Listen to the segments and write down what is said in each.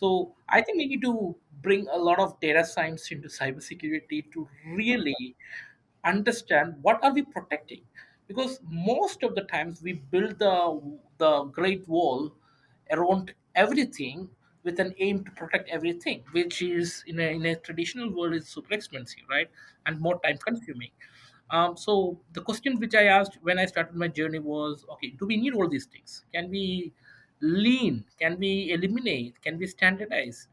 So I think we need to bring a lot of data science into cybersecurity to really understand what are we protecting, because most of the times we build the great wall around everything with an aim to protect everything, which is in a traditional world is super expensive, right, and more time consuming. So the question which I asked when I started my journey was, okay, do we need all these things? Can we lean? Can we eliminate? Can we standardize?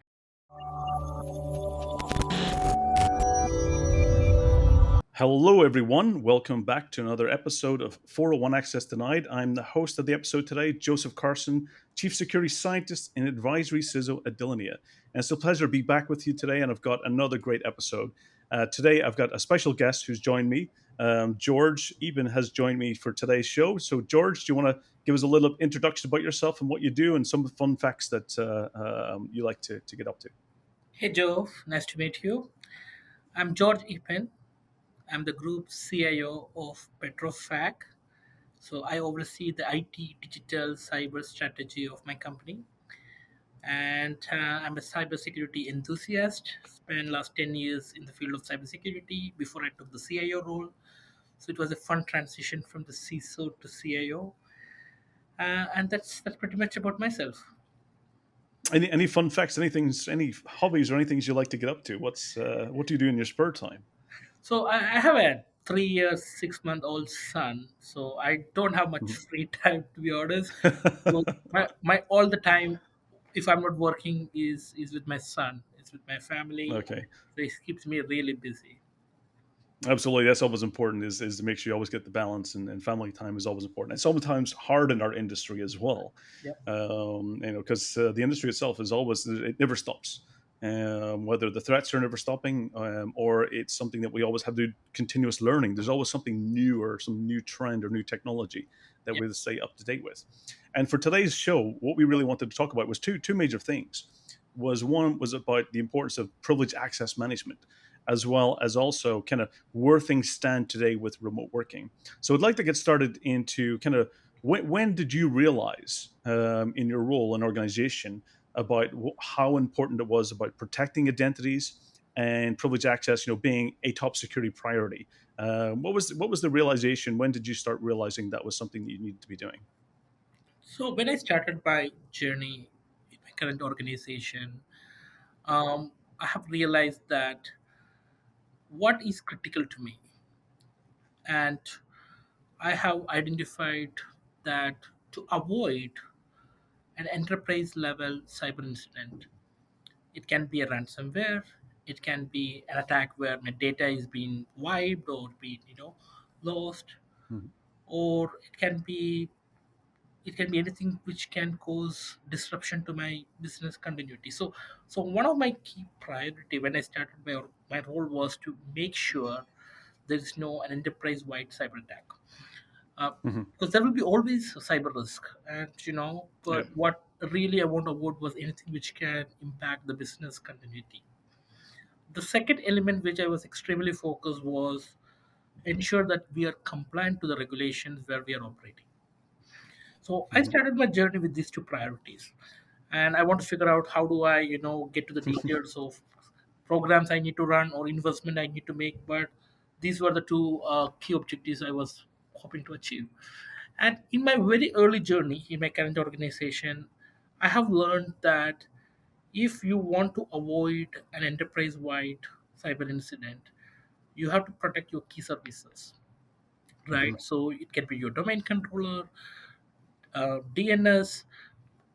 Hello, everyone. Welcome back to another episode of 401 Access Denied. I'm the host of the episode today, Joseph Carson, Chief Security Scientist and Advisory CISO at Delinea. And it's a pleasure to be back with you today, and I've got another great episode. Today, I've got a special guest who's joined me. George Eapen has joined me for today's show. So, George, do you want to give us a little introduction about yourself and what you do and some of the fun facts that you like to get up to? Hey Joe, nice to meet you. I'm George Eapen. I'm the group CIO of Petrofac. So I oversee the IT digital cyber strategy of my company. And I'm a cybersecurity enthusiast. Spent last 10 years in the field of cybersecurity before I took the CIO role. So it was a fun transition from the CISO to CIO. And that's pretty much about myself. Any fun facts? Anything? Any hobbies or anything you like to get up to? What do you do in your spare time? So I have a 3 years, 6 month old son. So I don't have much Mhm. free time, to be honest. So my all the time, if I'm not working, is with my son. It's with my family. Okay, So it keeps me really busy. absolutely. That's always important. Is to make sure you always get the balance, and family time is always important. It's sometimes hard in our industry as well, Yep. because the industry itself is always it never stops. Whether the threats are never stopping, or it's something that we always have to do continuous learning. There's always something new or some new trend or new technology that Yep. we stay up to date with. And for today's show, what we really wanted to talk about was two major things. Was one was about the importance of privileged access management, as well as also kind of where things stand today with remote working. So I'd like to get started into kind of when did you realize in your role and organization about how important it was about protecting identities and privileged access, being a top security priority. What was the realization? When did you start realizing that was something that you needed to be doing? So when I started my journey in my current organization, I have realized that what is critical to me, and I have identified that to avoid an enterprise level cyber incident, it can be a ransomware, it can be an attack where my data is being wiped or being lost, Mhm. or it can be anything which can cause disruption to my business continuity. So one of my key priority when I started my role was to make sure there is no an enterprise wide cyber attack, uh, Mhm. because there will be always a cyber risk, and Yeah. but what really I want to avoid was anything which can impact the business continuity. The second element which I was extremely focused was ensure that we are compliant to the regulations where we are operating. So I Mhm. started my journey with these two priorities, and I want to figure out how do I get to the details of programs I need to run or investment I need to make. But these were the two key objectives I was hoping to achieve. And in my very early journey in my current organization, I have learned that if you want to avoid an enterprise wide cyber incident, you have to protect your key services, Mhm. right? So it can be your domain controller, DNS,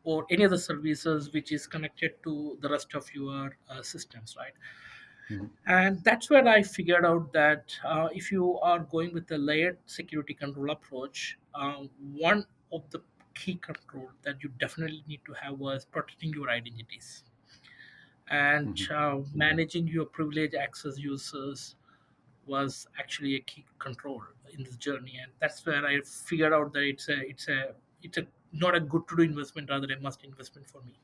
or any other services which is connected to the rest of your systems, right? Mhm. And that's where I figured out that if you are going with a layered security control approach, one of the key control that you definitely need to have was protecting your identities and Mhm. managing your privileged access users was actually a key control in this journey. And that's where I figured out that it's a not a good to do investment, rather a must investment for me.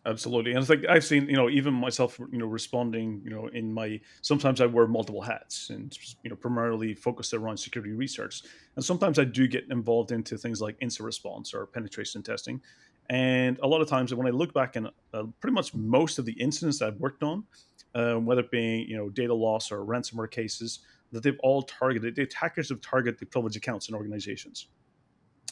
Absolutely, and I think I've seen, even myself, responding, in my sometimes I wear multiple hats, and primarily focused around security research, and sometimes I do get involved into things like incident response or penetration testing, And a lot of times when I look back in pretty much most of the incidents I've worked on, whether it being data loss or ransomware cases, that they've all targeted the attackers have targeted the privileged accounts in organizations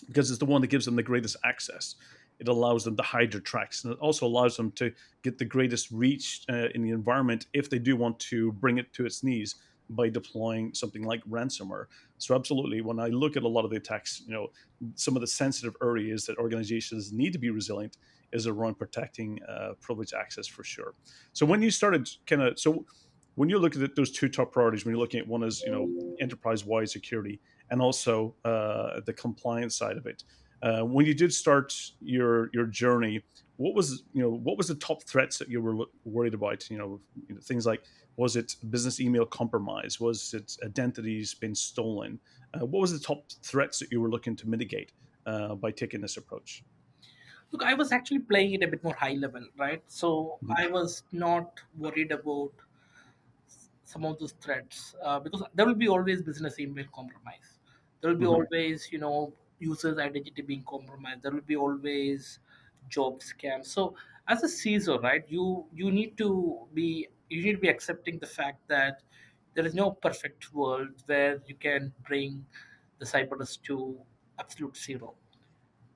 because it's the one that gives them the greatest access. It allows them to hide their tracks, and it also allows them to get the greatest reach in the environment if they do want to bring it to its knees by deploying something like ransomware. So, absolutely, when I look at a lot of the attacks, some of the sensitive areas that organizations need to be resilient is around protecting privileged access for sure. So, when you started when you're looking at those two top priorities, when you're looking at one is enterprise-wide security and also the compliance side of it. When you did start your journey, what was the top threats that you were worried about? Things like, was it business email compromise? Was it identities been stolen? What was the top threats that you were looking to mitigate by taking this approach? Look, I was actually playing it a bit more high level, right? So Mhm. I was not worried about some of those threats because there will be always business email compromise. There will be Mhm. always, users' identity being compromised. There will be always job scams. So as a CISO, right, you need to be accepting the fact that there is no perfect world where you can bring the cyber risk to absolute zero.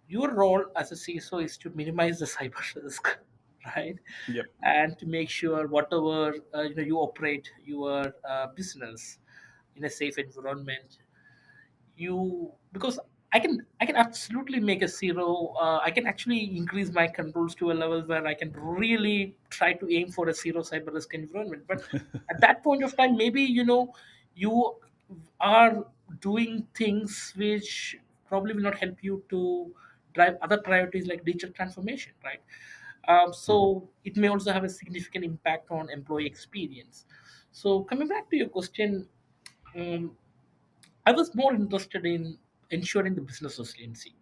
Your role as a CISO is to minimize the cyber risk, right? Yep. And to make sure whatever you operate your business in a safe environment. Because I can absolutely make a zero. I can actually increase my controls to a level where I can really try to aim for a zero cyber risk environment. But at that point of time, maybe you are doing things which probably will not help you to drive other priorities like digital transformation, right? Mhm. So it may also have a significant impact on employee experience. So coming back to your question, um, I was more interested in ensuring the business resiliency.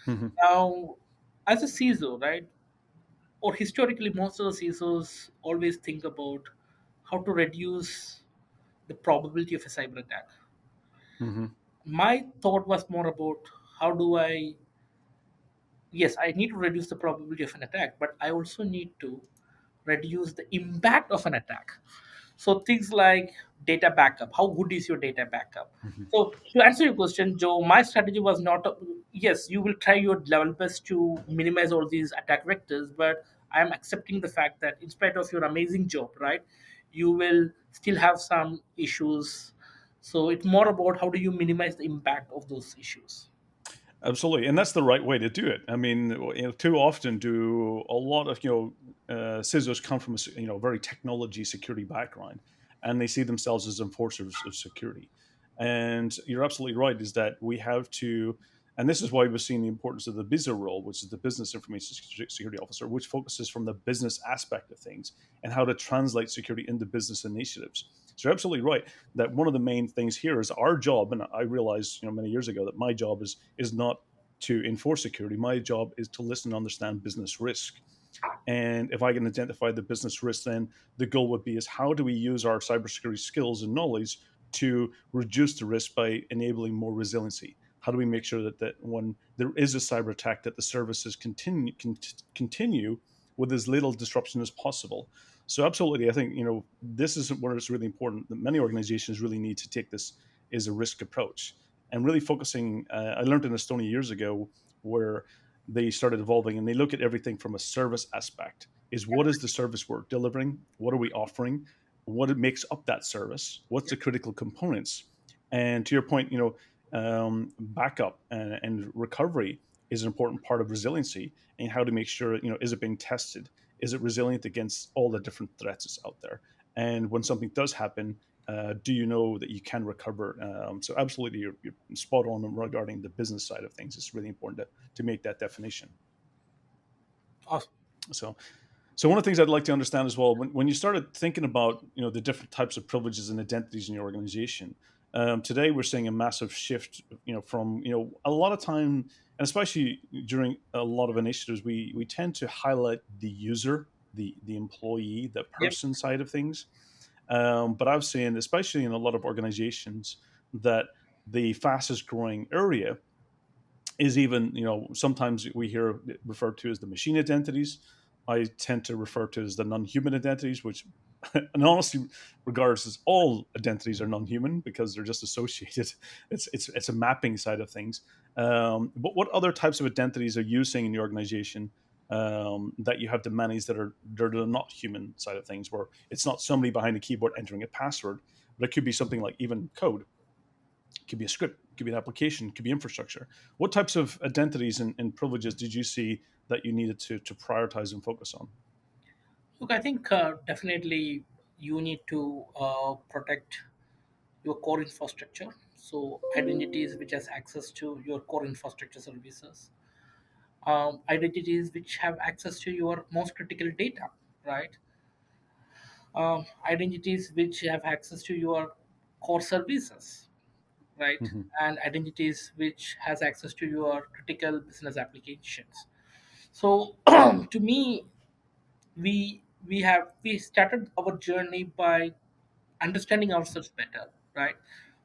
Mhm. Now, as a CISO, right, or historically, most of the CISOs always think about how to reduce the probability of a cyber attack. Mhm. My thought was more about how do I, yes, I need to reduce the probability of an attack, but I also need to reduce the impact of an attack. So things like data backup. How good is your data backup? Mhm. So to answer your question, Joe, my strategy was not yes, you will try your level best to minimize all these attack vectors, but I am accepting the fact that in spite of your amazing job, right, you will still have some issues. So it's more about how do you minimize the impact of those issues. Absolutely, and that's the right way to do it. I mean, too often do a lot of CISOs come from a very technology security background, and they see themselves as enforcers of security. And you're absolutely right. Is that we have to, and this is why we're seeing the importance of the BISA role, which is the Business Information Security Officer, which focuses from the business aspect of things and how to translate security into business initiatives. So you're absolutely right that one of the main things here is our job, and I realized many years ago that my job is not to enforce security. My job is to listen and understand business risk. And if I can identify the business risk, then the goal would be is how do we use our cybersecurity skills and knowledge to reduce the risk by enabling more resiliency? How do we make sure that when there is a cyber attack, that the services continue with as little disruption as possible? So absolutely, I think this is where it's really important that many organizations really need to take this as a risk approach and really focusing. I learned in Estonia years ago where they started evolving and they look at everything from a service aspect is what is the service we're delivering, what are we offering, what it makes up that service, what's the critical components. And to your point, backup and recovery is an important part of resiliency and how to make sure, is it being tested, is it resilient against all the different threats that's out there, and when something does happen, do you know that you can recover? So absolutely, you're spot on regarding the business side of things. It's really important to make that definition. Awesome. So, so one of the things I'd like to understand as well, when you started thinking about the different types of privileges and identities in your organization, today we're seeing a massive shift. From a lot of time, and especially during a lot of initiatives, we tend to highlight the user, the employee, the Yep. person side of things. But I've seen, especially in a lot of organizations, that the fastest growing area is even, sometimes we hear it referred to as the machine identities. I tend to refer to as the non-human identities, which and honestly regards as all identities are non-human because they're just associated. It's a mapping side of things. But what other types of identities are you seeing in the organization, that you have to manage, that are they're the not human side of things, where it's not somebody behind a keyboard entering a password, but it could be something like even code. It could be a script, it could be an application, it could be infrastructure. What types of identities and privileges did you see that you needed to prioritize and focus on? Look, I think definitely you need to protect your core infrastructure. So identities which has access to your core infrastructure services, identities which have access to your most critical data, right? Identities which have access to your core services, right? Hmm. And identities which has access to your critical business applications. So to me, we started our journey by understanding ourselves better, right?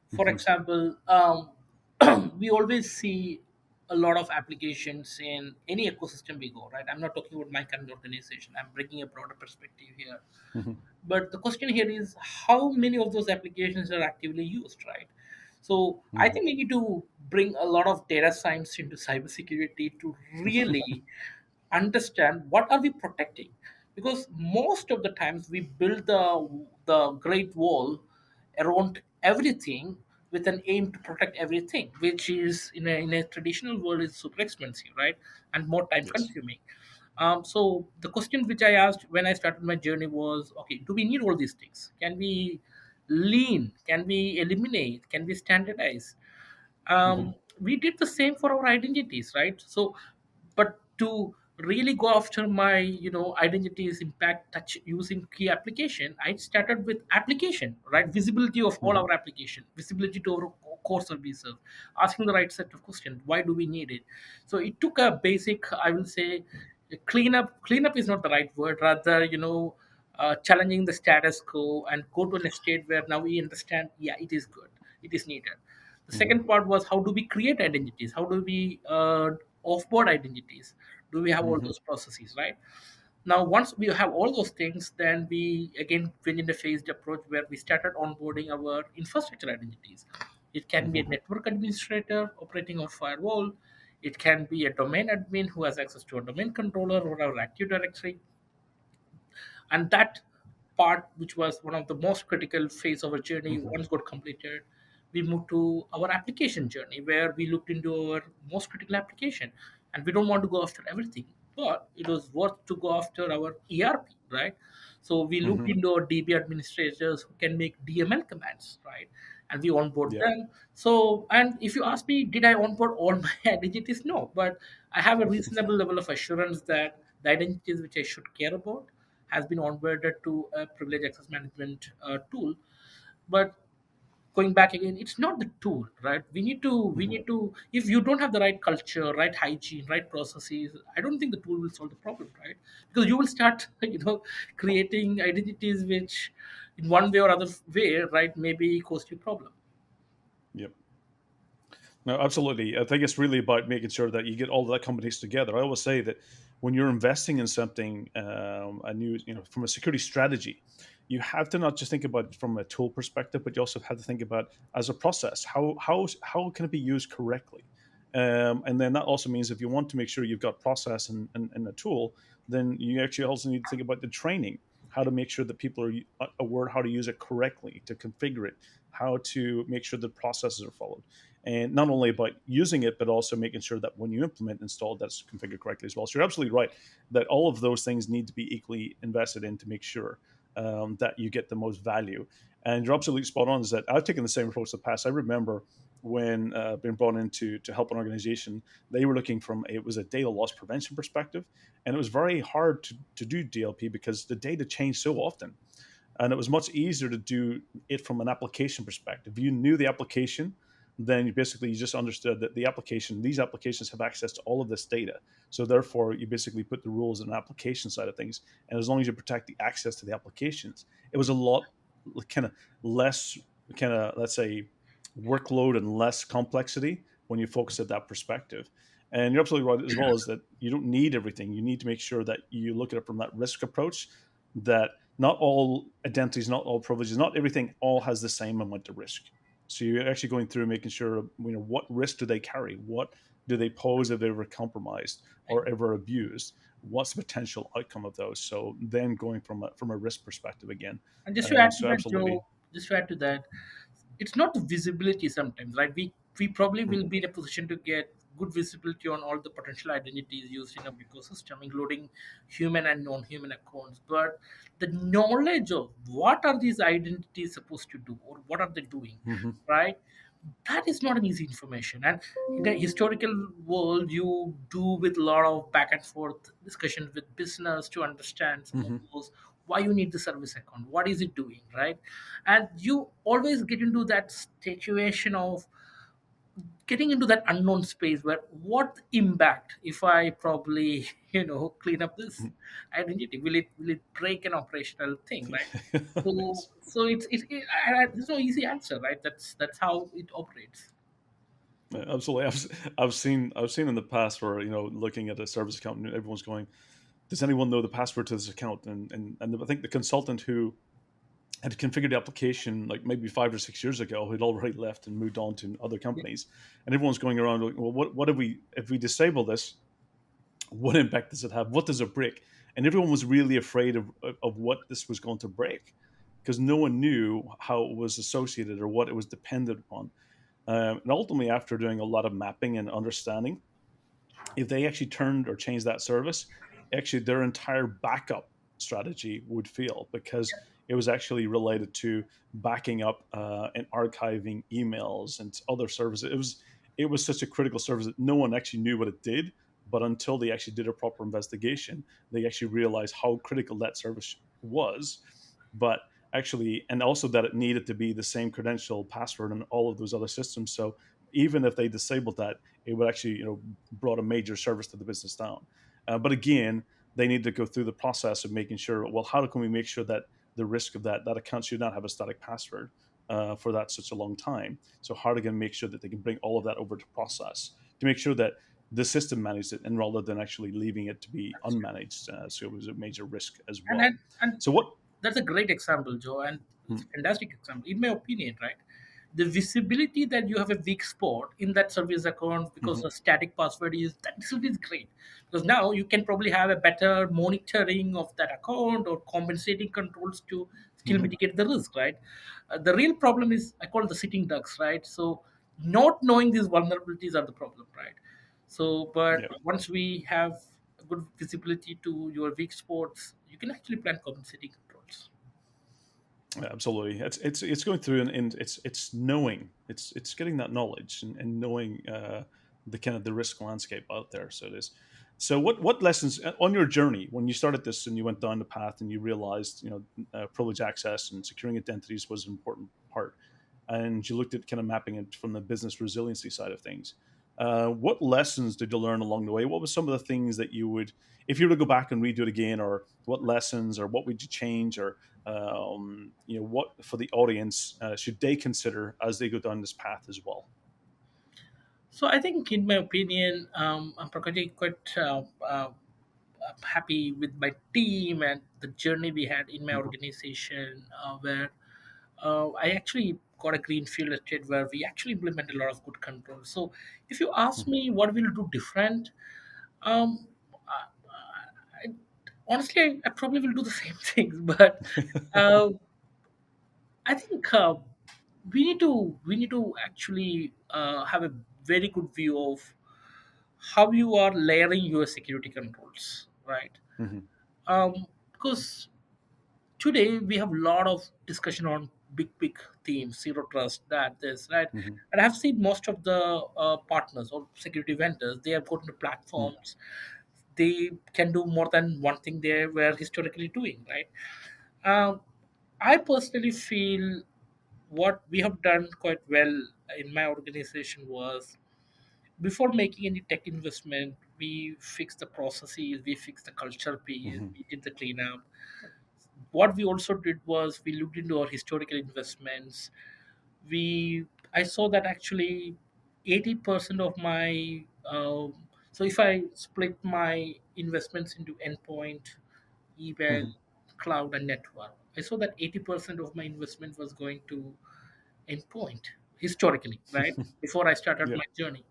For Hmm. example, we always see a lot of applications in any ecosystem we go, right? I'm not talking about my current organization, I'm bringing a broader perspective here. Hmm. But the question here is how many of those applications are actively used, right? So I Hmm. think we need to bring a lot of data science into cybersecurity to really understand what are we protecting, because most of the times we build the great wall around everything with an aim to protect everything, which is in a traditional world is super expensive, right? And more time Yes. consuming. So the question which I asked when I started my journey was, okay, do we need all these things? Can we lean? Can we eliminate? Can we standardize? Hmm. We did the same for our identities, right? So but to really go after my identities impact touch using key application, I started with application, right? Visibility of all Hmm. our application, visibility to our core services, asking the right set of questions, why do we need it? So it took a basic, I will say, cleanup is not the right word, rather challenging the status quo and go to a state where now we understand, yeah, it is good, it is needed. The Hmm. second part was how do we create identities? How do we offboard identities? Do we have all Hmm. those processes, right? Now, once we have all those things, then we again went in a phased approach where we started onboarding our infrastructure identities. It can be a Hmm. network administrator operating on firewall. It can be a domain admin who has access to a domain controller or our Active Directory. And that part, which was one of the most critical phase of our journey, Hmm. once got completed, we moved to our application journey where we looked into our most critical application. And we don't want to go after everything, but it was worth to go after our ERP, right? So we looked Hmm. into our DB administrators who can make DML commands, right? And we onboard Yeah. them. So, and if you ask me, did I onboard all my identities? No, but I have a reasonable level of assurance that the identities which I should care about has been onboarded to a privilege access management tool. But going back again, it's not the tool, right? Hmm. If you don't have the right culture, right hygiene, right processes, I don't think the tool will solve the problem, right? Because you will start creating identities which in one way or other way, right, maybe cause you problem. Yep. No, absolutely. I think it's really about making sure that you get all of that combination together. I always say that when you're investing in something, a new, from a security strategy, you have to not just think about it from a tool perspective, but you also have to think about as a process. How can it be used correctly? And then that also means if you want to make sure you've got process and a tool, then you actually also need to think about the training, how to make sure that people are aware how to use it correctly, to configure it, how to make sure the processes are followed, and not only about using it, but also making sure that when you implement install, that's configured correctly as well. So you're absolutely right that all of those things need to be equally invested in to make sure that you get the most value. And you're absolutely spot on. Is that I've taken the same approach in the past. I remember when being brought in to help an organization, they were looking from it was a data loss prevention perspective, and it was very hard to do DLP because the data changed so often, and it was much easier to do it from an application perspective. You knew the application, then you just understood that these applications have access to all of this data. So therefore, you basically put the rules in an application side of things, and as long as you protect the access to the applications, it was a lot kind of less, kind of, let's say, workload and less complexity when you focus at that perspective. And you're absolutely right as well, is that you don't need everything. You need to make sure that you look at it from that risk approach, that not all identities, not all privileges, not everything all has the same amount of risk. So you're actually going through making sure, what risk do they carry? What do they pose if they're ever compromised or ever abused? What's the potential outcome of those? So then going from a risk perspective again. And just to add to So that, absolutely. Joe, just to add to that, it's not the visibility sometimes, right? We probably will Mhm, be in a position to get good visibility on all the potential identities used in a ecosystem, including human and non-human accounts. But the knowledge of what are these identities supposed to do or what are they doing, mhm, right? That is not an easy information. And in the historical world, you do with a lot of back and forth discussions with business to understand some of mhm, those, why you need the service account, what is it doing, right? And you always get into that situation of getting into that unknown space where what impact if I probably clean up this mhm. identity, will it break an operational thing, right? so Yes. so there's no easy answer, right? That's how it operates. Yeah, absolutely. I've seen in the past where, looking at a service account and everyone's going, does anyone know the password to this account? And I think the consultant who had configured the application like maybe 5 or 6 years ago had already left and moved on to other Yeah. companies, and everyone's going around like, well, what if we disable this? What impact does it have? What does it break? And everyone was really afraid of what this was going to break, because no one knew how it was associated or what it was dependent upon. And ultimately, after doing a lot of mapping and understanding, if they actually turned or changed that service, actually their entire backup strategy would fail, because it was actually related to backing up and archiving emails and other services. It was such a critical service that no one actually knew what it did. But until they actually did a proper investigation, they actually realized how critical that service was. But actually, and also that it needed to be the same credential, password, and all of those other systems. So even if they disabled that, it would actually, brought a major service to the business down. But again, they need to go through the process of making sure, well, how can we make sure that the risk of that account should not have a static password for that such a long time? So how are they going to make sure that they can bring all of that over to process to make sure that the system managed it, and rather than actually leaving it to be unmanaged? So it was a major risk as and well. and, and So what? That's a great example, Joe, and it's Hmm, a fantastic example, in my opinion, right? The visibility that you have a weak spot in that service account because mhm, the static password is that itself is great, because now you can probably have a better monitoring of that account or compensating controls to still mhm. mitigate the risk, right? The real problem is I call it the sitting ducks, right? So not knowing these vulnerabilities are the problem, right? So, but Yeah. once we have a good visibility to your weak spots, you can actually plan compensating controls. Yeah, absolutely. It's going through, and it's knowing, it's getting that knowledge, and knowing the kind of the risk landscape out there. So it is. So what lessons on your journey when you started this and you went down the path and you realized, privilege access and securing identities was an important part, and you looked at kind of mapping it from the business resiliency side of things. What lessons did you learn along the way? What were some of the things that you would, if you were to go back and redo it again, or what lessons, or what would you change, or what for the audience should they consider as they go down this path as well? So I think, in my opinion, I'm pretty quite happy with my team and the journey we had in my Hmm. organization, where I actually got a greenfield estate where we actually implemented a lot of good controls. So if you ask Hmm. me what we'll do different, um, I, honestly, I probably will do the same things, but uh, I think we need to actually have a very good view of how you are layering your security controls, right? Hmm. Because today we have a lot of discussion on big themes, zero trust, that this, right? Hmm. And I've seen most of the partners or security vendors, they have gotten to platforms, they can do more than one thing they were historically doing, right? um, I personally feel what we have done quite well in my organization was, before making any tech investment, we fixed the processes, we fixed the culture piece, Hmm. we did the cleanup. What we also did was we looked into our historical investments. We I saw that actually 80% of my so if I split my investments into endpoint, email, Hmm. cloud, and network, I saw that 80% of my investment was going to endpoint historically, right? Before I started Yeah. my journey.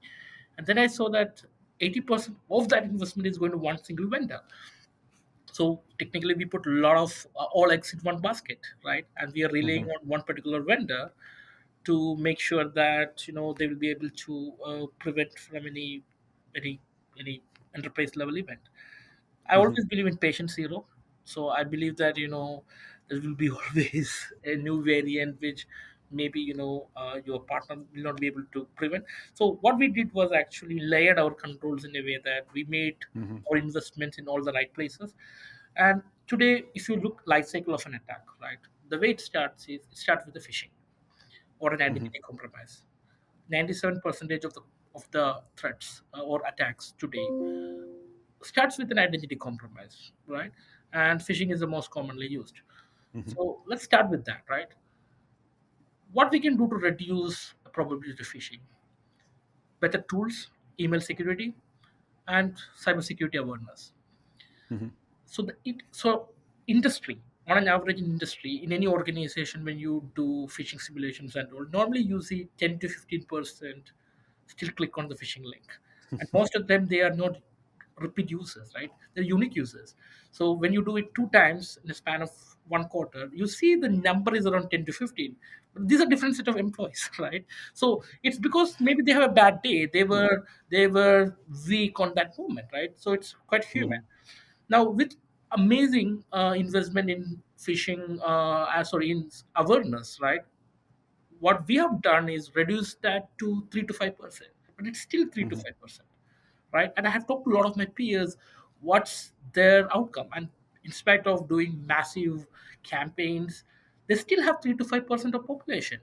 And then I saw that 80% of that investment is going to one single vendor. So technically, we put a lot of all eggs in one basket, right? And we are relying Hmm. on one particular vendor to make sure that they will be able to prevent from any any enterprise level event. I Hmm. always believe in patient zero. So I believe that there will be always a new variant which maybe your partner will not be able to prevent. So what we did was actually layered our controls in a way that we made Hmm. our investments in all the right places. And today, if you look life cycle of an attack, right, the way it starts is it starts with the phishing or an Hmm. identity compromise. 97 percentage of the threats or attacks today starts with an identity compromise, right? And phishing is the most commonly used. Hmm. So let's start with that, right? What we can do to reduce the probability of phishing? Better tools, email security, and cybersecurity awareness. Hmm. So industry, on an average in industry, in any organization, when you do phishing simulations and all, normally you see 10 to 15% still click on the phishing link, and most of them they are not repeat users, right? They're unique users. So when you do it two times in a span of one quarter, you see the number is around 10 to 15. But these are different set of employees, right? So it's because maybe they have a bad day. They were weak on that moment, right? So it's quite human. Hmm. Now, with amazing investment in phishing, sorry, in awareness, right? What we have done is reduce that to 3 to 5%, but it's still three to Hmm. five percent, right? And I have talked to a lot of my peers, what's their outcome, and in spite of doing massive campaigns, they still have 3 to 5% of population.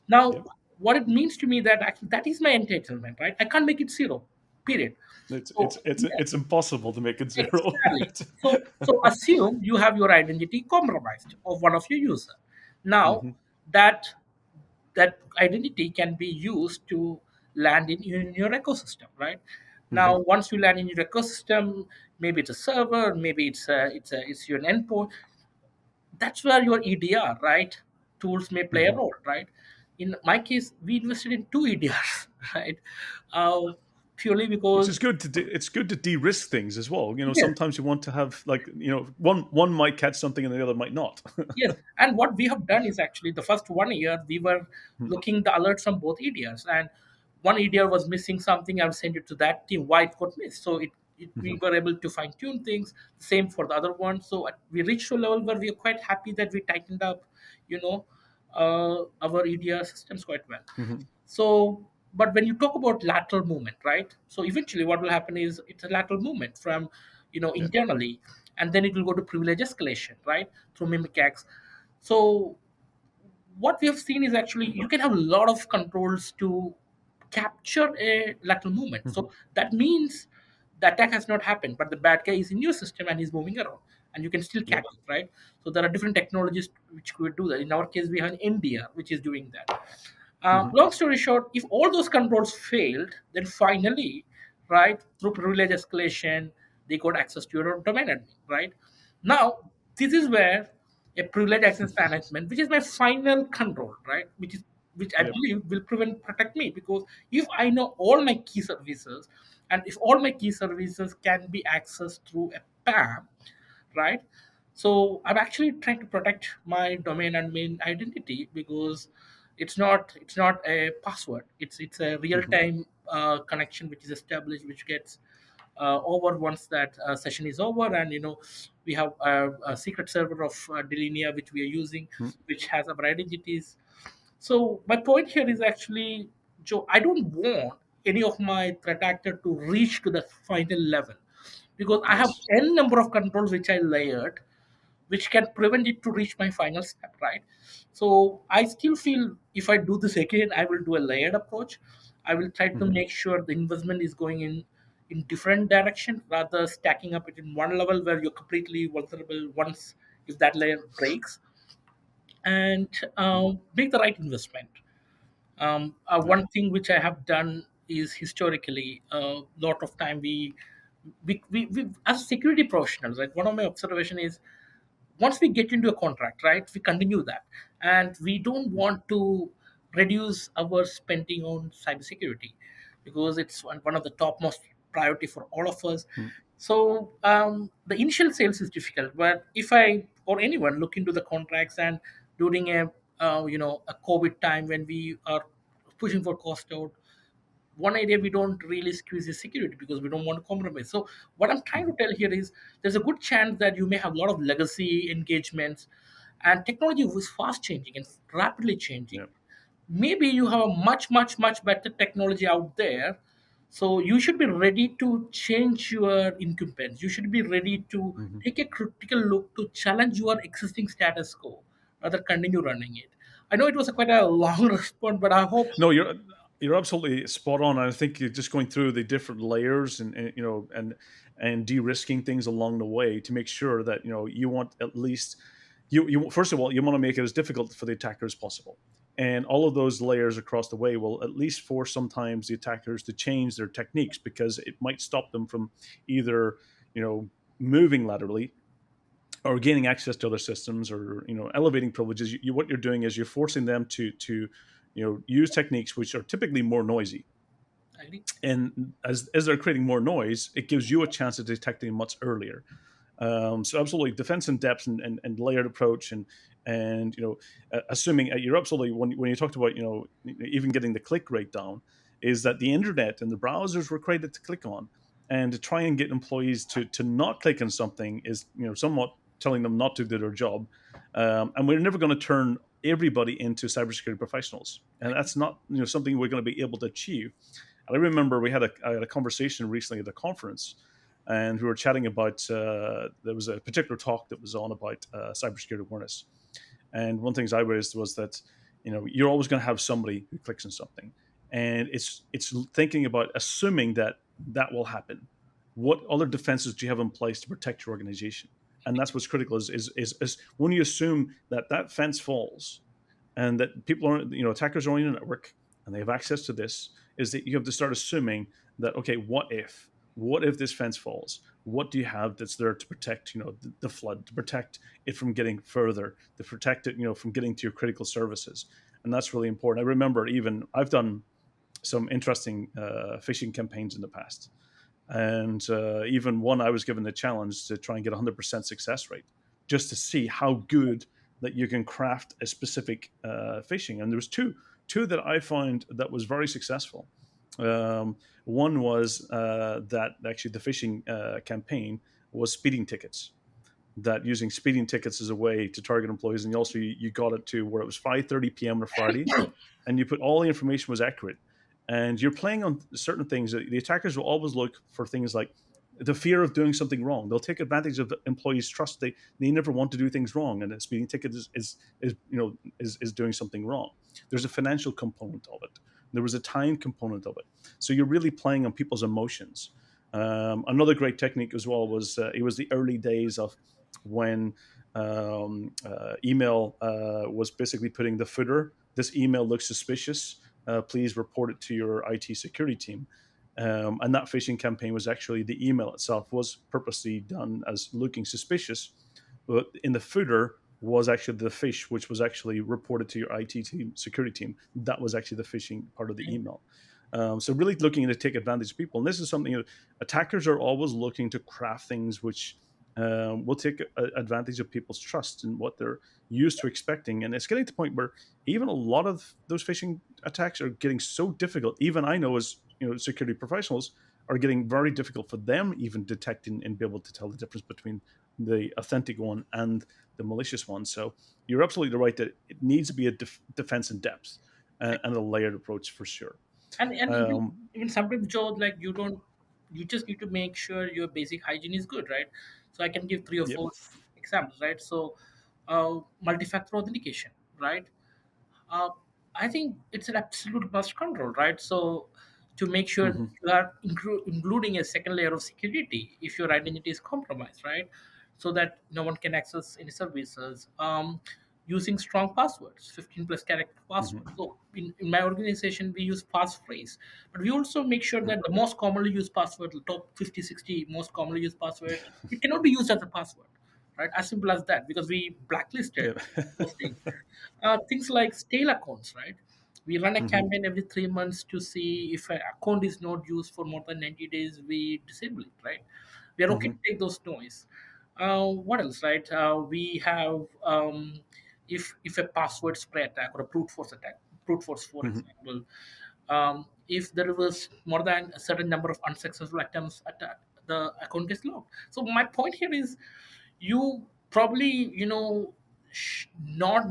Now, Yep. what it means to me that actually that is my entitlement, right? I can't make it zero, period. It's So it's it's yeah, it's impossible to make it zero. exactly. So assume you have your identity compromised of one of your user. Now Hmm. that that identity can be used to land in your ecosystem, right? Hmm. Now once you land in your ecosystem, maybe it's a server, maybe it's your endpoint. That's where your EDR, right? Tools may play a Hmm. role, right? In my case, we invested in two EDRs, right? Uh, Purely Which because is good to it's good to de-risk things as well. yes, Sometimes you want to have, like, one might catch something and the other might not. yes, and what we have done is actually the first 1 year we were looking the alerts from both EDRs, and one EDR was missing something. I would send it to that team why it got missed. So we Hmm. were able to fine tune things. Same for the other one. So we reached to a level where we are quite happy that we tightened up, you know, our EDR systems quite well. Hmm. So, but when you talk about lateral movement, right? So eventually, what will happen is it's a lateral movement from, Yeah. internally, and then it will go to privilege escalation, right, through mimic acts. So what we have seen is actually you can have a lot of controls to capture a lateral movement. Hmm. So that means the attack has not happened, but the bad guy is in your system and he's moving around, and you can still Yeah. catch it, right? So there are different technologies which could do that. In our case, we have NDR, which is doing that. Hmm. Long story short, if all those controls failed, then finally, right, through privilege escalation, they got access to your domain admin, right? Now, this is where a privilege access management, which is my final control, right, which I Yeah. believe will protect me, because if I know all my key services, and if all my key services can be accessed through a PAM, right? So I'm actually trying to protect my domain and main identity, because it's not a password. It's a real Hmm. time connection which is established, which gets over once that session is over, and we have a secret server of Delinea which we are using, which has our identities. So my point here is actually, Joe, I don't want any of my threat actor to reach to the final level, because I have Yes. n number of controls which I layered, which can prevent it to reach my final step, right? So I still feel if I do this again, I will do a layered approach. I will try to Hmm. make sure the investment is going in different direction, rather stacking up it in one level where you're completely vulnerable once if that layer breaks, and make the right investment. Yeah. One thing which I have done is historically a lot of time we as security professionals, right? One of my observation is once we get into a contract, right, we continue that, and we don't want to reduce our spending on cybersecurity because it's one of the topmost priority for all of us. Mm. So the initial sales is difficult, but if I or anyone look into the contracts and during a a COVID time when we are pushing for cost out, one area we don't really squeeze is security because we don't want to compromise. So what I'm trying to Mhm. tell here is there's a good chance that you may have a lot of legacy engagements, and technology is fast changing and rapidly changing. Yeah. Maybe you have a much better technology out there, so you should be ready to change your incumbents. You should be ready to Mhm. take a critical look to challenge your existing status quo rather continue running it. I know it was a quite a long response, but I hope. No, you're absolutely spot on. I think you're just going through the different layers and and de-risking things along the way to make sure that you want at least you first of all you want to make it as difficult for the attacker as possible. And all of those layers across the way will at least force sometimes the attackers to change their techniques because it might stop them from either you know moving laterally or gaining access to other systems or elevating privileges. What you're doing is you're forcing them to use techniques which are typically more noisy, I agree. and as they're creating more noise, it gives you a chance of detecting much earlier. So absolutely, defense in depth and layered approach, and assuming you're absolutely when you talked about even getting the click rate down, is that the internet and the browsers were created to click on, and to try and get employees to not click on something is somewhat telling them not to do their job, and we're never going to turn everybody into cybersecurity professionals, and that's not something we're going to be able to achieve. And I remember I had a conversation recently at a conference, and we were chatting about there was a particular talk that was on about cybersecurity awareness. And one of the things I raised was that you're always going to have somebody who clicks on something, and it's thinking about assuming that that will happen. What other defenses do you have in place to protect your organization? And that's what's critical is when you assume that that fence falls and that people are attackers are on your network and they have access to this, is that you have to start assuming that, okay, what if this fence falls? What do you have that's there to protect the flood, to protect it from getting further, to protect it from getting to your critical services? And that's really important. I remember, even I've done some interesting phishing campaigns in the past, and even one I was given the challenge to try and get 100% success rate, just to see how good that you can craft a specific phishing. And there was two that I found that was very successful. One was that actually the phishing campaign was speeding tickets, that using speeding tickets as a way to target employees. And also you got it to where it was 5:30 p.m. on a Friday, and you put all the information was accurate, and you're playing on certain things. The attackers will always look for things like the fear of doing something wrong. They'll take advantage of the employees' trust. They never want to do things wrong, and a speeding ticket is doing something wrong. There's a financial component of it. There was a time component of it. So you're really playing on people's emotions. Another great technique as well was it was the early days of when email was basically putting the footer. This email looks suspicious. Please report it to your IT security team. And that phishing campaign was actually the email itself was purposely done as looking suspicious, but in the footer was actually the fish, which was actually reported to your IT team, security team. That was actually the phishing part of the email. So really looking to take advantage of people, and this is something attackers are always looking to craft things which will take advantage of people's trust and what they're used to expecting. And it's getting to the point where even a lot of those phishing attacks are getting so difficult. Even I know as security professionals are getting very difficult for them even detecting and be able to tell the difference between the authentic one and the malicious one. So you're absolutely right that it needs to be a defense in depth and a layered approach for sure. And Um, even sometimes Joe, like you just need to make sure your basic hygiene is good, right? So I can give three or yep. four examples, right? So multi-factor authentication, right? uh, I think it's an absolute must control, right? So to make sure Hmm. you are including a second layer of security if your identity is compromised, right? So that no one can access any services. using strong passwords, 15 plus character passwords. Hmm. So in my organization, we use passphrase, but we also make sure that the most commonly used password, the top 50, 60 most commonly used password, it cannot be used as a password, right? As simple as that, because we blacklisted Yeah. those things. Things like stale accounts, right? We run a Hmm. campaign every 3 months to see if an account is not used for more than 90 days, we disable it, right? We are okay Hmm. to take those noise. What else, right? We have if a password spray attack or a brute force, for Hmm. example, if there was more than a certain number of unsuccessful attempts at the account gets locked. So my point here is, you probably not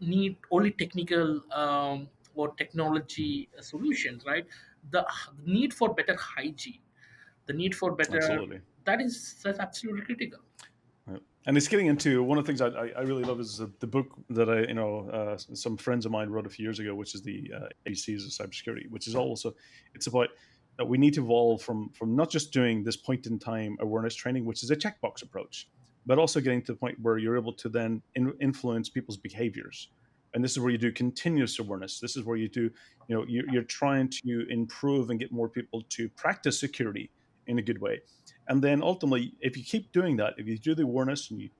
need only technical or technology solutions, right? The need for better hygiene, the need for better, Absolutely. that's absolutely critical. Yeah. And it's getting into one of the things I really love is the book that some friends of mine wrote a few years ago, which is the ABCs of cybersecurity, which is also it's about that we need to evolve from not just doing this point in time awareness training, which is a checkbox approach, but also getting to the point where you're able to then influence people's behaviors. And this is where you do continuous awareness. This is where you do, you're trying to improve and get more people to practice security in a good way. And then ultimately, if you keep doing that, if you do the awareness and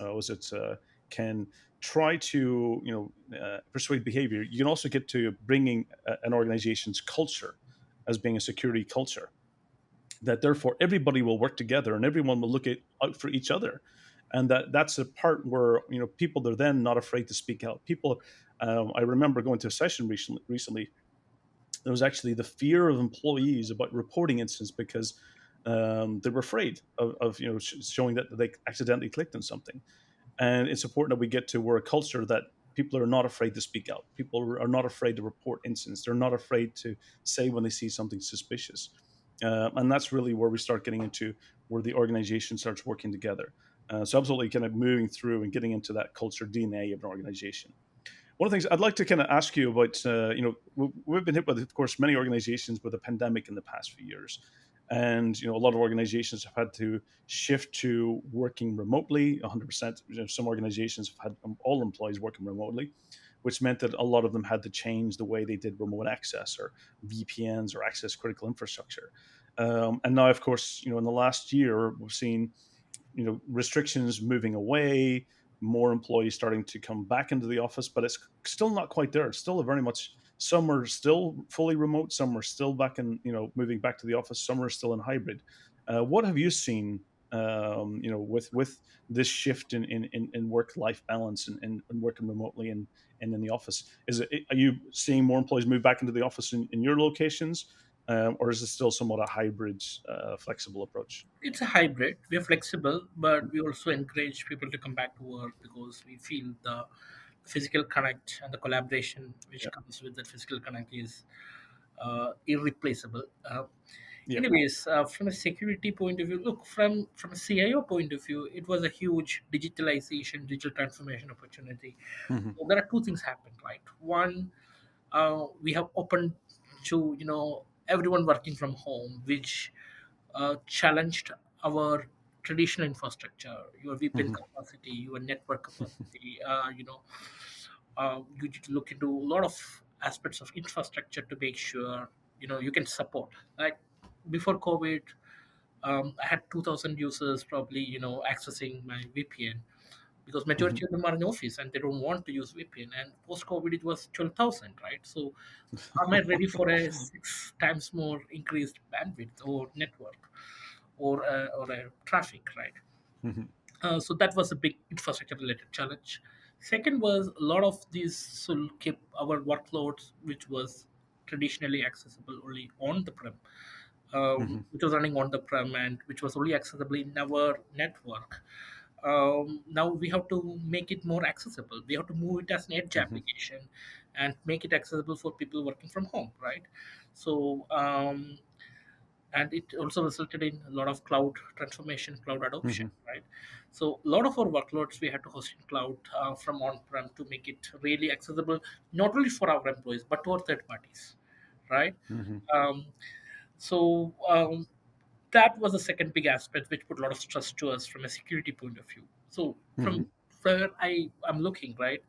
was it can try to persuade behavior, you can also get to bringing an organization's culture as being a security culture, that therefore everybody will work together and everyone will out for each other, and that's a part where people are then not afraid to speak out. People, I remember going to a session recently. There was actually the fear of employees about reporting incidents because they were afraid of showing that they accidentally clicked on something. And it's important that we get to where a culture that people are not afraid to speak out. People are not afraid to report incidents. They're not afraid to say when they see something suspicious. And that's really where we start getting into where the organization starts working together. So absolutely kind of moving through and getting into that culture DNA of an organization. One of the things I'd like to kind of ask you about, we've been hit with, of course, many organizations with a pandemic in the past few years. And, a lot of organizations have had to shift to working remotely 100%. Some organizations have had all employees working remotely, which meant that a lot of them had to change the way they did remote access or VPNs or access critical infrastructure. And now, of course, in the last year, we've seen restrictions moving away, more employees starting to come back into the office, but it's still not quite there. It's still a very much, some are still fully remote, some are still back in, moving back to the office, some are still in hybrid. What have you seen, with this shift in work life balance and working remotely and in the office? Are you seeing more employees move back into the office in your locations, or is it still somewhat a hybrid, flexible approach? It's a hybrid. We are flexible, but we also encourage people to come back to work because we feel the physical connect and the collaboration which Yeah. comes with that physical connect is irreplaceable. Yeah. From a security point of view, look, from a CIO point of view, it was a huge digitalization, digital transformation opportunity. Hmm. So there are two things happened, right? One, we have opened to everyone working from home, which challenged our traditional infrastructure, your VPN Hmm. capacity, your network capacity. You need to look into a lot of aspects of infrastructure to make sure you can support. Like before COVID, I had 2,000 users probably accessing my VPN because Hmm. majority of them are in office and they don't want to use VPN. And post COVID, it was 12,000, right? So am I ready for a 6 times more increased bandwidth or network or a traffic, right? Hmm. So that was a big infrastructure related challenge. Second was a lot of these will keep our workloads, which was traditionally accessible only on the prem, Hmm. which was running on the prem and which was only accessible in our network. Now we have to make it more accessible. We have to move it as an edge Hmm. application and make it accessible for people working from home, right? So and it also resulted in a lot of cloud transformation, cloud adoption, Hmm. right? So a lot of our workloads we had to host in cloud from on-prem to make it really accessible, not only for our employees but to our third parties, right? Hmm. um, so that was the second big aspect which put a lot of stress to us from a security point of view. So Hmm. where I'm looking, right?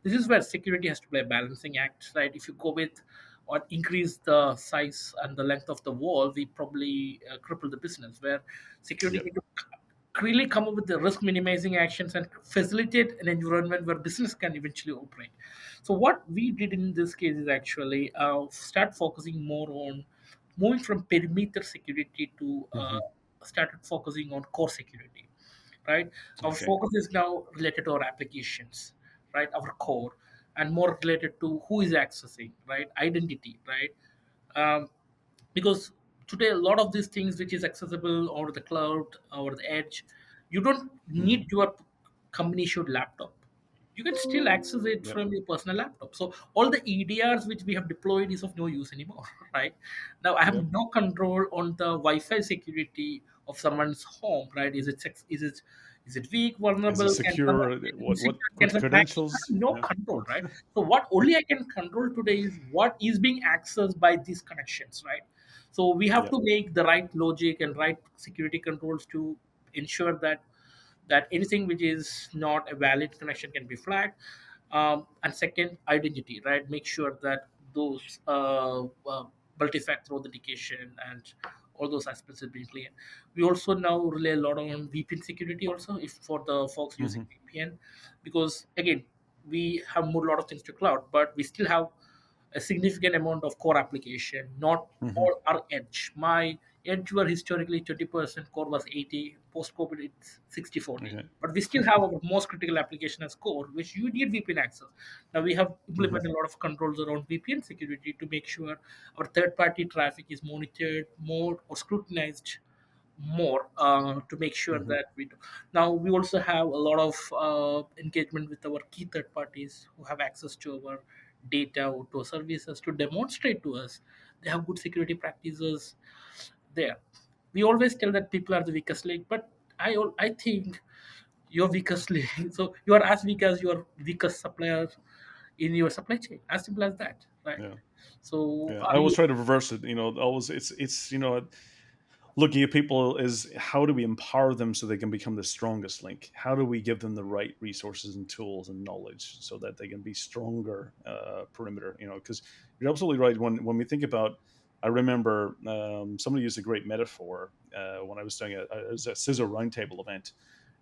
This is where security has to play a balancing act, right? If you go with or increase the size and the length of the wall, we probably cripple the business. Where security Yep. need to really come up with the risk minimizing actions and facilitate an environment where business can eventually operate. So what we did in this case is actually start focusing more on moving from perimeter security to Hmm. started focusing on core security, right? Our Okay. focus is now related to our applications, right? Our core, and more related to who is accessing, right? Identity, right? Um, because today a lot of these things which is accessible over the cloud or the edge, you don't Hmm. need your company issued laptop. You can still access it Yep. from your personal laptop. So all the EDRs which we have deployed is of no use anymore, right? Now I have Yep. no control on the Wi-Fi security of someone's home, right? Is it weak, Is it vulnerable? Can someone secure? insecure? Can What someone hack it? I credentials? have no Yeah. control, right? So what only I can control today is what is being accessed by these connections, right? So we have Yep. to make the right logic and right security controls to ensure that anything which is not a valid connection can be flagged. And second, identity, right? Make sure that those multi-factor authentication and all those aspects have been clear. We also now rely a lot on VPN security also, if for the folks using Hmm. VPN, because again, we have moved a lot of things to cloud, but we still have a significant amount of core application, not Hmm. all are edge. My edge were historically 20%, core was 80, post-COVID it's 60/40. Okay. But we still have our most critical application as core, which you need VPN access. Now we have Hmm. implemented a lot of controls around VPN security to make sure our third-party traffic is monitored more or scrutinized more to make sure Hmm. that we do. Now we also have a lot of engagement with our key third parties who have access to our data or to our services to demonstrate to us they have good security practices there. We always tell that people are the weakest link, but I think you're weakest link. So you are as weak as your weakest supplier in your supply chain. As simple as that, right? Yeah. So Yeah. I I always try to reverse it. Always it's looking at people is how do we empower them so they can become the strongest link? How do we give them the right resources and tools and knowledge so that they can be stronger perimeter? Because you're absolutely right. When we think about, I remember somebody used a great metaphor when I was doing it was a scissor roundtable event,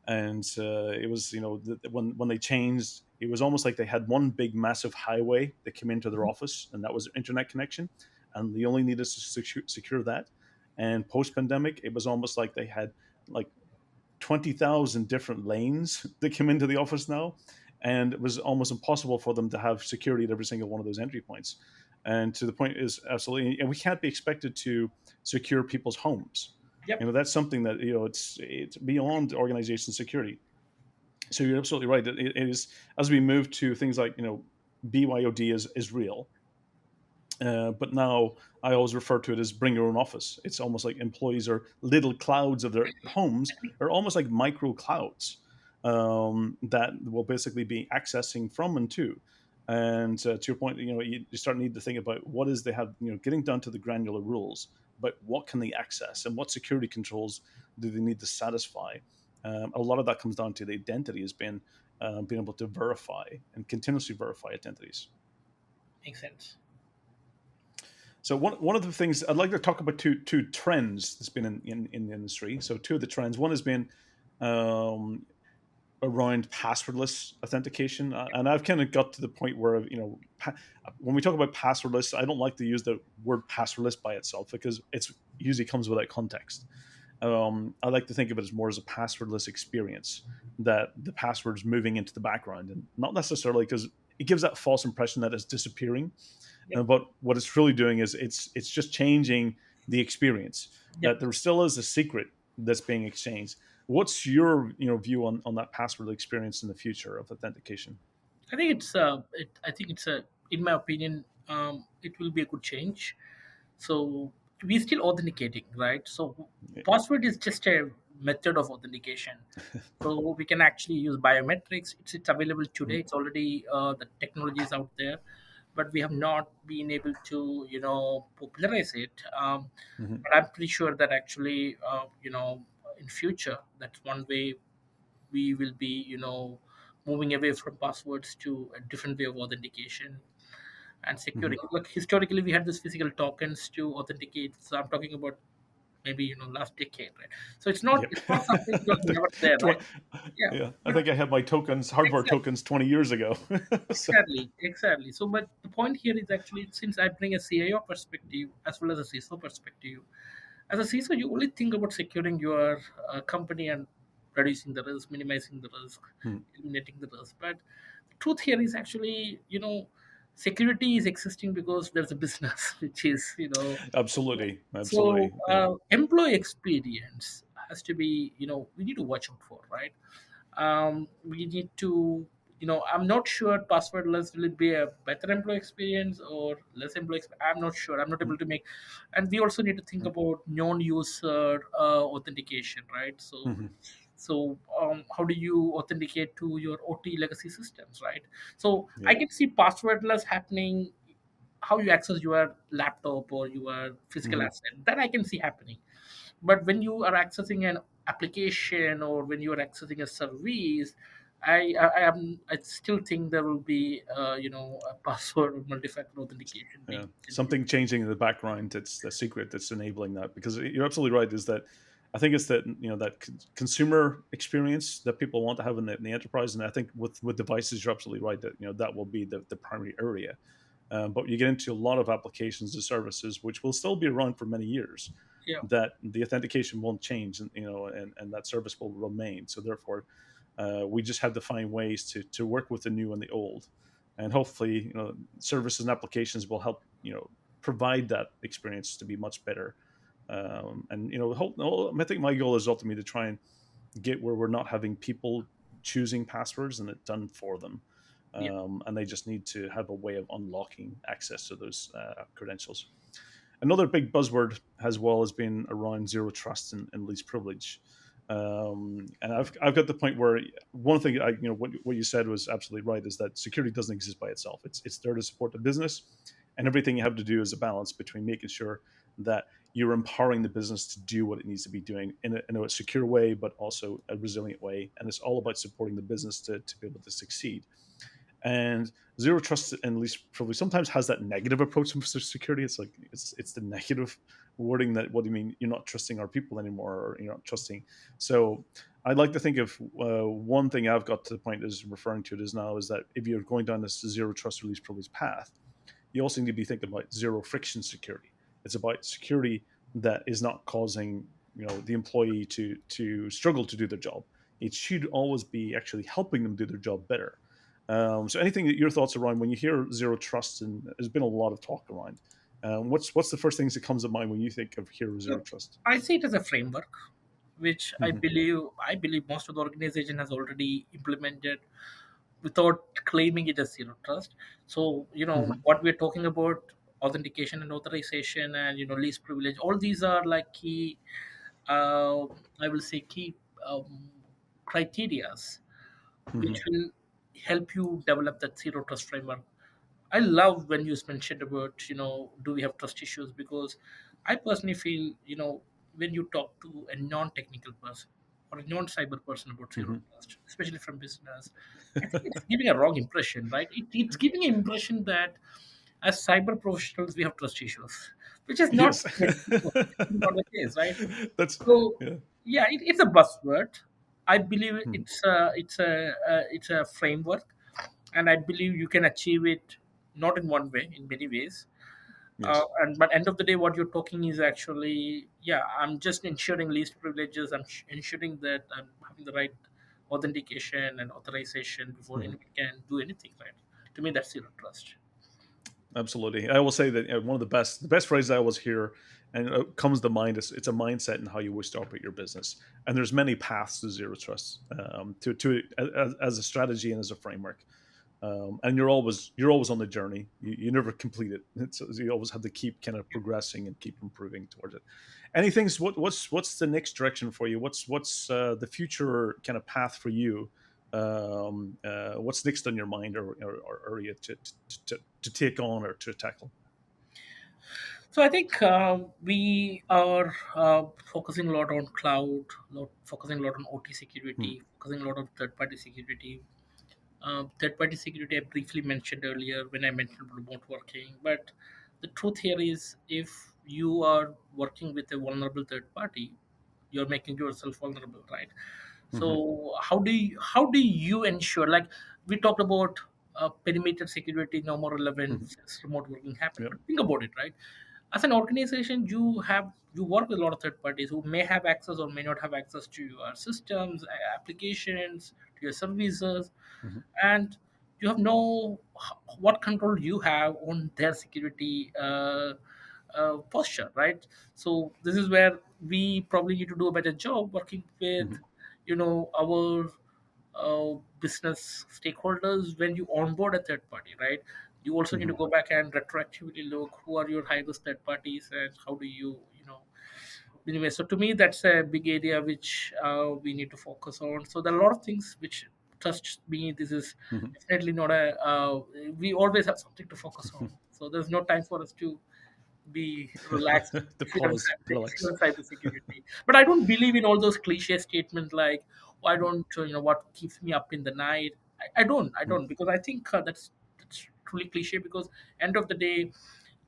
and it was when they changed, it was almost like they had one big massive highway that came into their office, and that was their internet connection, and they only needed to secure that. And post pandemic, it was almost like they had like 20,000 different lanes that came into the office now, and it was almost impossible for them to have security at every single one of those entry points. And to the point is absolutely, and we can't be expected to secure people's homes. Yep. That's something that it's beyond organization security. So you're absolutely right. It is, as we move to things like BYOD is real, but now I always refer to it as bring your own office. It's almost like employees are little clouds of their homes, or almost like micro clouds that will basically be accessing from and to. And to your point, you start need to think about what is they have, getting down to the granular rules, but what can they access and what security controls do they need to satisfy? A lot of that comes down to the identity has been being able to verify and continuously verify identities. Makes sense. So one of the things I'd like to talk about two trends that's been in the industry. So two of the trends. One has been um, around passwordless authentication, and I've kind of got to the point where when we talk about passwordless, I don't like to use the word passwordless by itself because it's usually comes without context. I like to think of it as more as a passwordless experience, that the password's moving into the background, and not necessarily because it gives that false impression that it's disappearing, Yep. but what it's really doing is it's just changing the experience. That Yep. there still is a secret that's being exchanged. What's your view on that password experience in the future of authentication? I think it's a, in my opinion, it will be a good change. So we still authenticating, right? So Yeah. password is just a method of authentication. So we can actually use biometrics. It's available today. It's already the technology is out there, but we have not been able to popularize it. Mhm. But I'm pretty sure that actually in future that's one way we will be moving away from passwords to a different way of authentication and Hmm. securing. Look, historically, we had this physical tokens to authenticate. So I'm talking about maybe last decade, right? So Yeah. it's not something that was never there, right? Tw- Yeah, yeah, I but think I had my tokens, hardware exactly, tokens, 20 years ago. So, exactly. So, but the point here is actually, since I bring a CIO perspective as well as a CISO perspective, as a CISO, you only think about securing your company and reducing the risk, minimizing the risk, hmm, eliminating the risk. But the truth here is actually, security is existing because there's a business, which is, absolutely, so absolutely. Yeah. employee experience has to be, we need to watch out for, right? We need to, I'm not sure passwordless will it be a better employee experience or less employee I'm not sure, I'm not able to make. And we also need to think about non-user authentication, right? So Mm-hmm. how do you authenticate to your OT legacy systems, right? So Yeah. I can see passwordless happening, how you access your laptop or your physical Hmm. asset, that I can see happening. But when you are accessing an application or when you are accessing a service, I still think there will be a password or multi-factor authentication Yeah, being introduced. something changing in the background. It's the secret that's enabling that. Because you're absolutely right. Is that I think it's that that consumer experience that people want to have in the enterprise, and I think with devices, you're absolutely right that that will be the primary area. But you get into a lot of applications and services which will still be around for many years. Yeah, That the authentication won't change, and and that service will remain. So therefore, we just have to find ways to work with the new and the old, and hopefully, services and applications will help provide that experience to be much better. And I think my goal is ultimately to try and get where we're not having people choosing passwords and it done for them. yeah, And they just need to have a way of unlocking access to those credentials. Another big buzzword as well has been around zero trust and least privilege. And I've got the point where one thing what you said was absolutely right, is that security doesn't exist by itself. It's there to support the business, and everything you have to do is a balance between making sure that you're empowering the business to do what it needs to be doing in a secure way, but also a resilient way. And it's all about supporting the business to be able to succeed. And zero trust and least privilege sometimes has that negative approach to security. It's like it's the negative wording that, what do you mean you're not trusting our people anymore, or you're not trusting. So I'd like to think of one thing I've got to the point is referring to it is now is that if you're going down this zero trust or least privilege path, you also need to be thinking about zero friction security. It's about security that is not causing the employee to struggle to do their job. It should always be actually helping them do their job better. So anything that your thoughts around when you hear zero trust, and there's been a lot of talk around, what's the first things that comes to mind when you think of hear zero look, trust? I see it as a framework which i Hmm. believe i believe most of the organization has already implemented without claiming it as zero trust. So, Hmm. what we're talking about, authentication and authorization and, least privilege, all these are like key, uh, I will say key criterias Hmm. which will help you develop that zero trust framework. I love when you mentioned about, do we have trust issues? Because I personally feel, when you talk to a non-technical person or a non-cyber person about zero Hmm. trust, especially from business, I think it's giving a wrong impression, right? It's giving an impression that as cyber professionals we have trust issues, which is not Yes. the case. It's not the case, right? That's So yeah. yeah, it's a buzzword. I believe Mhm. it's a framework, and I believe you can achieve it not in one way, in many ways. Yes. And but end of the day, what you're talking is actually, yeah, I'm just ensuring least privileges. I'm ensuring that I'm having the right authentication and authorization before Mhm. anyone can do anything, right? To me, that's zero trust. Absolutely. I will say that one of the best phrases I always hear and it comes to mind is it's a mindset and how you wish to operate your business. And there's many paths to zero trust, to as a strategy and as a framework. And you're always on the journey. You never complete it. You always have to keep kind of progressing and keep improving towards it. Anything? What's the next direction for you? What's the future kind of path for you? What's next on your mind or area to take on or to tackle? So I think we are focusing a lot on cloud, focusing a lot on OT Hmm. security, focusing a lot on third-party security. Third-party security I briefly mentioned earlier when I mentioned remote working. But the truth here is, if you are working with a vulnerable third party, you're making yourself vulnerable, right? Hmm. So how do you ensure? Like, we talked about perimeter security, no more relevant Hmm. since remote working happened. Yep. But think about it, right? As an organization, you work with a lot of third parties who may have access or may not have access to your systems, applications, to your services, Hmm. and you have no what control you have on their security posture, right? So this is where we probably need to do a better job working with, Hmm. our business stakeholders when you onboard a third party, right? You also need to Hmm. go back and retroactively look who are your high risk third parties and how do you anyway. So to me, that's a big area which we need to focus on. So there are a lot of things which touched me. This is Hmm. definitely not a we always have something to focus on, so there's no time for us to be relaxed The if you're in pause, relax. cybersecurity. But I don't believe in all those cliche statements like, "Oh, I don't, what keeps me up in the night." I don't, because I think that's truly cliche. Because end of the day,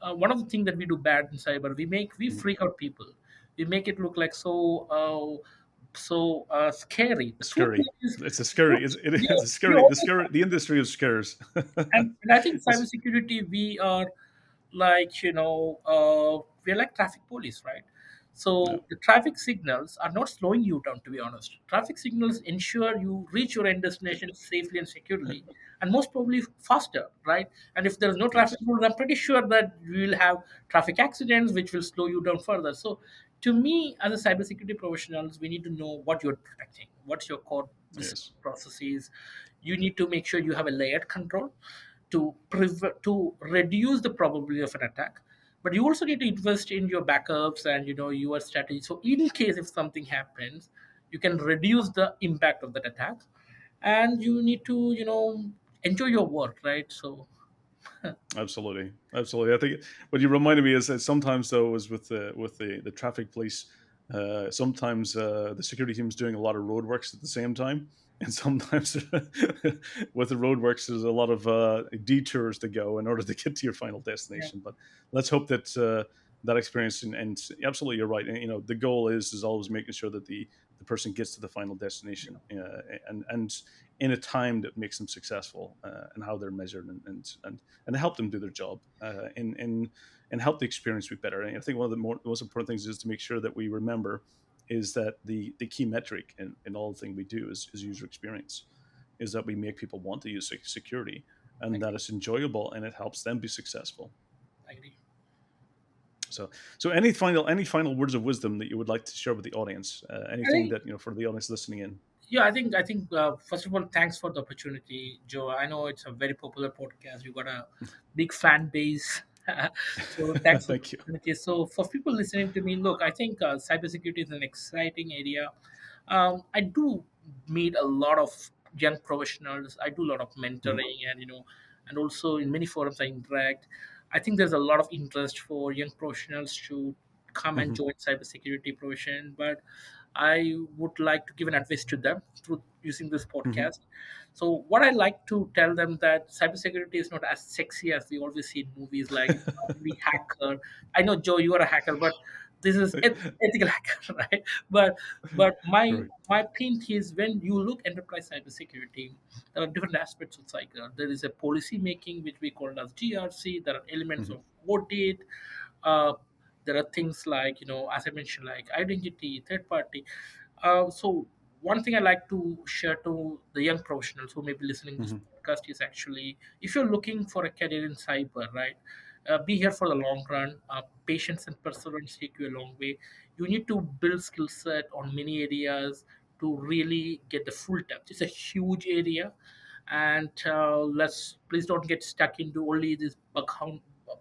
one of the things that we do bad in cyber, we Mhm. freak out people. We make it look like so scary. The truth Scurry. is, It's a the truth, scurry. It is yeah, a we scurry. The always scurry. The industry of scares. and I think It's, cybersecurity, we're like traffic police, right? yeah. So the traffic signals are not slowing you down, to be honest. Traffic signals ensure you reach your end destination safely and securely, and most probably faster, right? And if there's no traffic Yes. rules, I'm pretty sure that we will have traffic accidents which will slow you down further. So to me, as a cybersecurity professionals, we need to know what you're protecting, what's your core business Yes. processes. You need to make sure you have a layered control to reduce the probability of an attack, but you also need to invest in your backups and your strategy, so in case if something happens, you can reduce the impact of that attack, and you need to enjoy your work, right? So Absolutely, absolutely. I think what you reminded me is that sometimes though is with the traffic police, sometimes the security team is doing a lot of roadworks at the same time, and sometimes with the roadworks there's a lot of detours to go in order to get to your final yeah, destination. But let's hope that that experience and absolutely you're right. And, the goal is always making sure that the person gets to the final destination and in a time that makes them successful and how they're measured and to help them do their job and help the experience be better. And I think one of the most important things is to make sure that we remember is that the key metric in all the thing we do is user experience, is that we make people want to use security I and that agree. it's enjoyable and it helps them be successful. I agree. So, so any final words of wisdom that you would like to share with the audience? I Anything think, that for the audience listening in? yeah, I think first of all, thanks for the opportunity, Joe. I know it's a very popular podcast. You got a big fan base. So thanks for the Thank you. opportunity. So for people listening to me, look, I think cybersecurity is an exciting area. I do meet a lot of young professionals. I do a lot of Mhm. mentoring, and also in many forums I interact. I think there's a lot of interest for young professionals to come and Mhm. join cybersecurity profession, but I would like to give an advice to them through using this Mhm. podcast. So, what I like to tell them that cybersecurity is not as sexy as we always see in movies, like the hacker. I know, Joe, you are a hacker, but this is ethical hacker, right? But my Right. my point is, when you look enterprise cybersecurity, there are different aspects of cyber. There is a policy making, which we call as GRC. There are elements Mhm. of audit. Uh, there are things like, as I mentioned, like identity, third party. So one thing I like to share to the young professionals who may be listening to this Mhm. podcast is, actually, if you're looking for a career in cyber, right, be here for the long run. Patience and perseverance take you a long way. You need to build skill set on many areas to really get the full depth. It's a huge area, and let's please don't get stuck into only this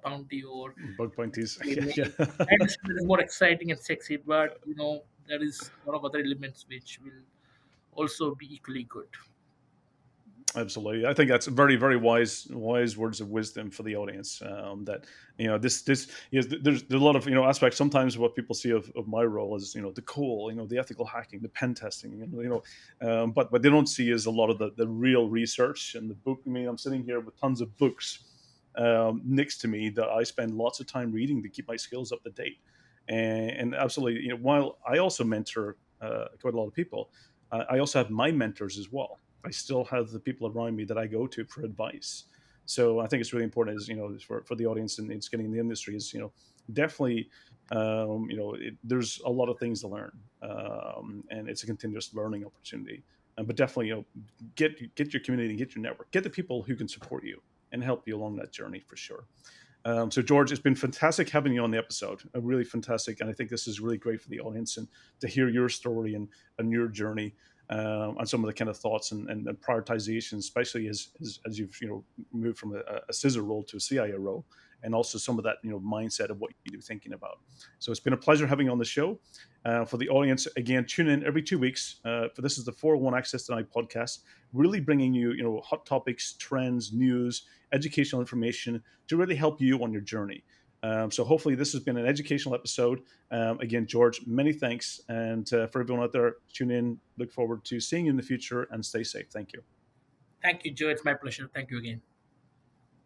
bounty or Bug pointies. Yeah. gaming. I Yeah. understand it is more exciting and sexy, but there is a lot of other elements which will also be equally good. Absolutely, I think that's very, very wise words of wisdom for the audience. That this is there's a lot of aspects. Sometimes what people see of my role is the cool, the ethical hacking, the pen testing, but what they don't see is a lot of the real research and the book. I mean, I'm sitting here with tons of books next to me that I spend lots of time reading to keep my skills up to date. And absolutely, while I also mentor quite a lot of people, I also have my mentors as well. I still have the people around me that I go to for advice. So I think it's really important, is for the audience and it's getting in the industry, is definitely there's a lot of things to learn, and it's a continuous learning opportunity. But definitely, get your community, get your network, get the people who can support you and help you along that journey for sure. So, George, it's been fantastic having you on the episode. Really fantastic, and I think this is really great for the audience and to hear your story and your journey, on some of the kind of thoughts and prioritization, especially as you've moved from a scissor role to a CIO role, and also some of that mindset of what you're thinking about. So, it's been a pleasure having you on the show. For the audience, again, tune in every 2 weeks. For this is the 401 Access Tonight podcast, really bringing you hot topics, trends, news, educational information to really help you on your journey. So hopefully this has been an educational episode. Again, George, many thanks. And for everyone out there, tune in. Look forward to seeing you in the future and stay safe. Thank you. Thank you, Joe. It's my pleasure. Thank you again.